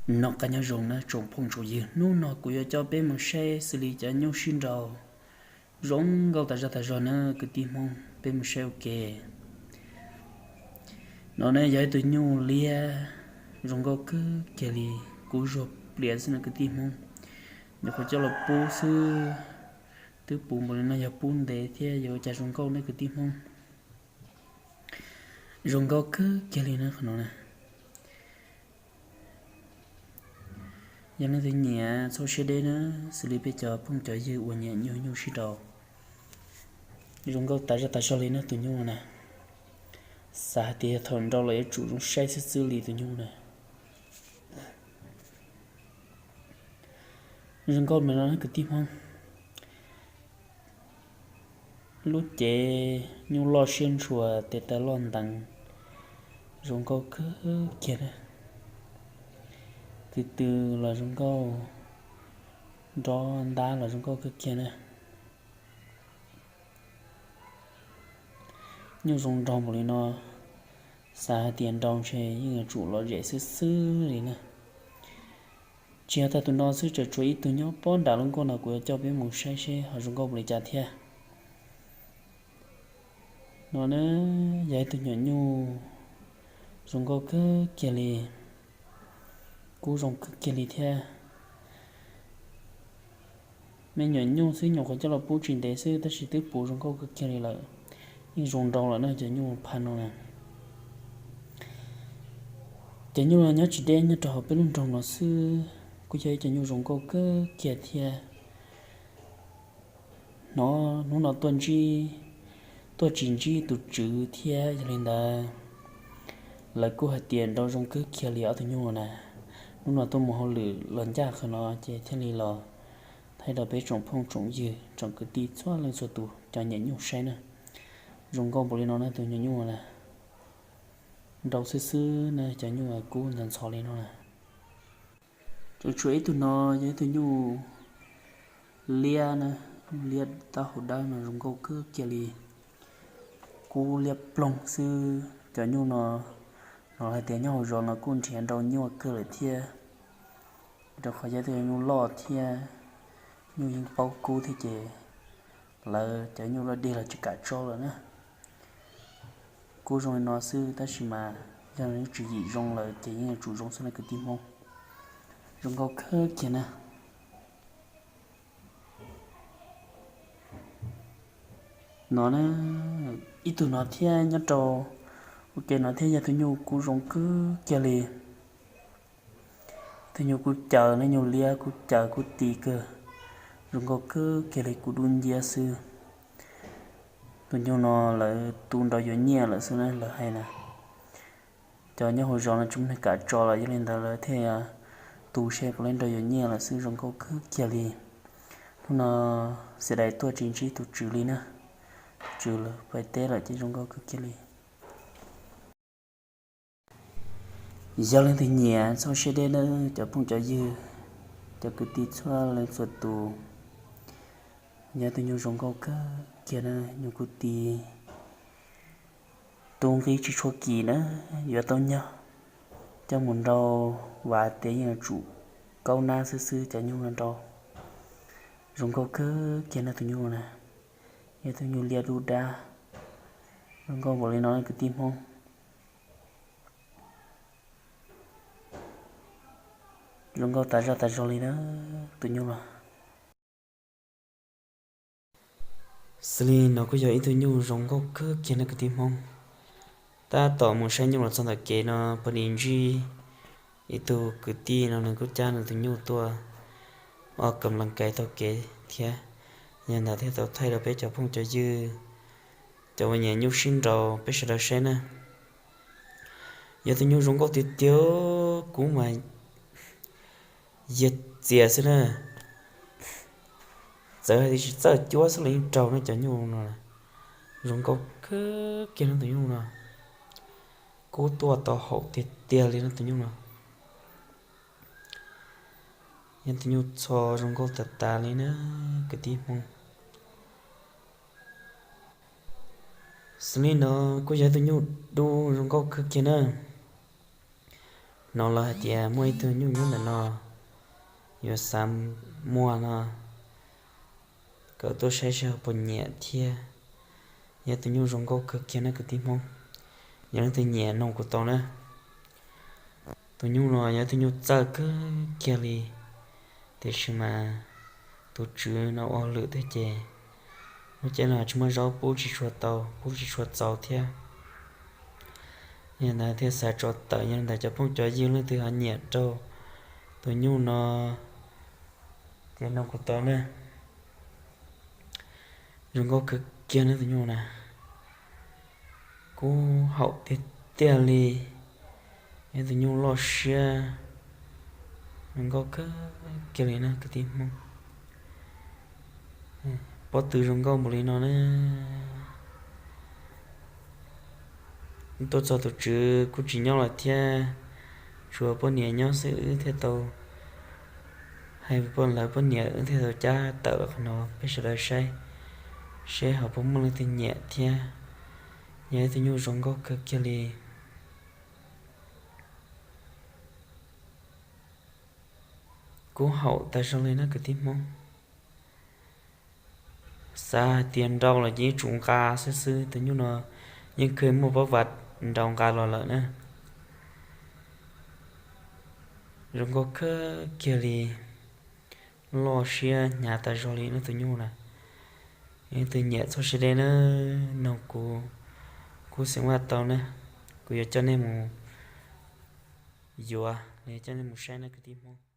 nó cả nhà rồng nó trồng phong trồng gì nó cũng cho bé một xe xử lý cho nhau xin đầu rong gạo ta ra nó cái tim mong bé một xe ok nó này giải tụi nhau lia rong gạo cứ kể li cú rộp lia xin cái tim mong nó phải cho là bố sư từ bố mà nó giờ bún để thế giờ cha rong gạo này cái tim mong rong gạo cứ kể li nó không nè giờ nó thì nhẹ sau xe đây nó xử lý bây giờ phong trào dư uốn nhẹ nhiều nhiều xí đầu rong gạo ta cho lên nó tụi nhau nè xã thì thằng đó là chủ trong sai sẽ xử lý tụi nhau nè rong gạo mình nói cái tim không lúc chế nhau lo xuyên chùa để ta lon đằng rong gạo cứ kia nè từ từ là rong gạo đó đá là rong gạo cứ kia nè nhưng rong rong một nó xã tiền đồng chơi nhưng chủ lo dễ sư sư gì nè chia ta tụi nó sư trở chuối tụi nhau bọn đảo luôn con nào của cho biết một sai xe họ rong gạo lấy trả thia nó giải tụi nhỏ nhu rong gạo cứ kia li cú rong cứ kia li thia mấy nhỏ nhu sư nhỏ có cho là bố trình để sư ta chỉ tiếp bố rong gạo cứ kia li lại nhưng rong rong là nó cho nhu pan nó nè cho nhu là nhớ chỉ đen nhớ trò bên luôn trồng nó sư cú chơi cho nhu rong gạo cứ kia thia nó tuần chi tôi chính chi tụt chữ thia cho nên là cô hạt tiền đâu trong cứ kia liao thì nhung nè lúc nào tôi mua hồ lử lần ra khờ nó chơi thiên lý lò thay đó bé trồng phong trồng gì trồng cứ tí xóa lên số tụ cho nhẹ nhung say nè dùng con bồ nó từ nhẹ nhung nè đầu xứ xứ nè cho nhung là cú dần xò lên nó nè rồi chuối tụi nó với tụi nhung lia nè lia tao hồi đó mà dùng câu cứ kia li cú lia plong sư cho nhung nó hay tiếng nhau rồi nó cũng chén đầu nhiều cơ lại thia rồi khỏi giải thích nhung lo thia nhung những bao cú thì chỉ là cho nhung là đi là chỉ cả cho rồi nữa cú rồi nó sư ta chỉ mà cho nên chỉ rong là chỉ những chủ rong sang cái tim không rong câu khơ kia nè nó ít tụi nó thia nhá trâu ok nó thế giờ tôi nhu cú rong cứ kia li tôi nhu cú chờ nó nhu lia cú chờ cú tì cơ rong có cứ kia li cú đun dia sư tôi nhu nó là tuôn đầu gió nhẹ là sư này là hay nè cho nhớ hồi rồi là chúng ta cả trò là cho nên là thế tu xe có lên đầu gió nhẹ là sư rong có cứ kia li nó sẽ đại tôi chính trị tu trừ li nè trừ là phải té là chỉ rong có cứ kia li giờ lên thì nhẹ sau xe đen nữa cho phong cho dư cho cứ tít xoa lên sụt tù nhà tôi nhung rong câu cá kia nè nhung cứ tì tung cái chỉ cho kỳ nữa giờ tao nhá cho muốn đâu và tế như là chủ câu na sư sư cho nhung lên đâu rong câu cá kia nè tôi nhung nè nhà tôi nhung lia đu đa rong câu bỏ lên nói cái tim không rong câu ta ra đi đó tự nhiên là Selin nó có giờ tự nhiên rong câu cứ kia nó cái tim không ta tỏ một sai nhưng là xong là kể nó bên in gì itu cái ti nó cứ cha nó tự nhiên tua ở cầm lăng cái tao kể thế nhà nào thế tao thay được bé cho phong cho dư cho vào nhà nhu sinh rồi bé sẽ được sen nè giờ tự nhiên rong câu tiêu tiêu cũng mà giật dìa xí nè giờ thì giờ chúa sẽ lên trâu nó chả nhu nè rong câu cứ kia nó tự nhu nè cố tua tao hậu tiệt tiệt lên nó tự nhu nè nhân tự nhu cho rong câu tạt ta lên nữa cái tim không Selin nó có giờ tự nhu đu rong câu cứ kia nè nó là tiề mỗi thứ nhung nhung là nó yo sam mua nó cỡ tôi sẽ bận nhẹ thiê giờ tôi nhung rong câu cực kia nó cực tim không giờ tôi nhẹ nông của tôi nữa tôi nhung rồi giờ tôi nhung chờ cứ kia đi để xem mà tôi chưa nó ở lửa thế chè nó chỉ là chúng mới rau bố chỉ chuột tàu thiê hiện tại thì sẽ cho tới hiện tại cho phong cho dương lên từ hành nhẹ trâu tôi nhu nó thì nó của tôi nè đừng có cực kia nữa tôi nhu nè cô hậu thì tiền li em tôi nhu lo xe đừng có cái kia này nè cái tim không bỏ từ trong câu một lý nó nè tôi cho tôi chứ cô chỉ nhau là thế chùa bọn nhẹ nhau sẽ ư thế tàu hay bọn lại bọn nhẹ ư thế tàu cha tàu nó bây giờ là sẽ học bọn mình thì nhẹ thế nhẹ thì nhau rong có cái kia li cố hậu tại sao lên nó cái tim không xa tiền đâu là chỉ trúng ca sư tự nhiên nó nhưng khi một bó vật trong ca lo nữa rồi có cái kia đi lo xe nhà ta rồi nó tự nhiên là nhưng tự nhẹ thôi sẽ đến nó cô sinh hoạt tao nữa cô cho nên một giờ để cho nên một sai nó cái tim không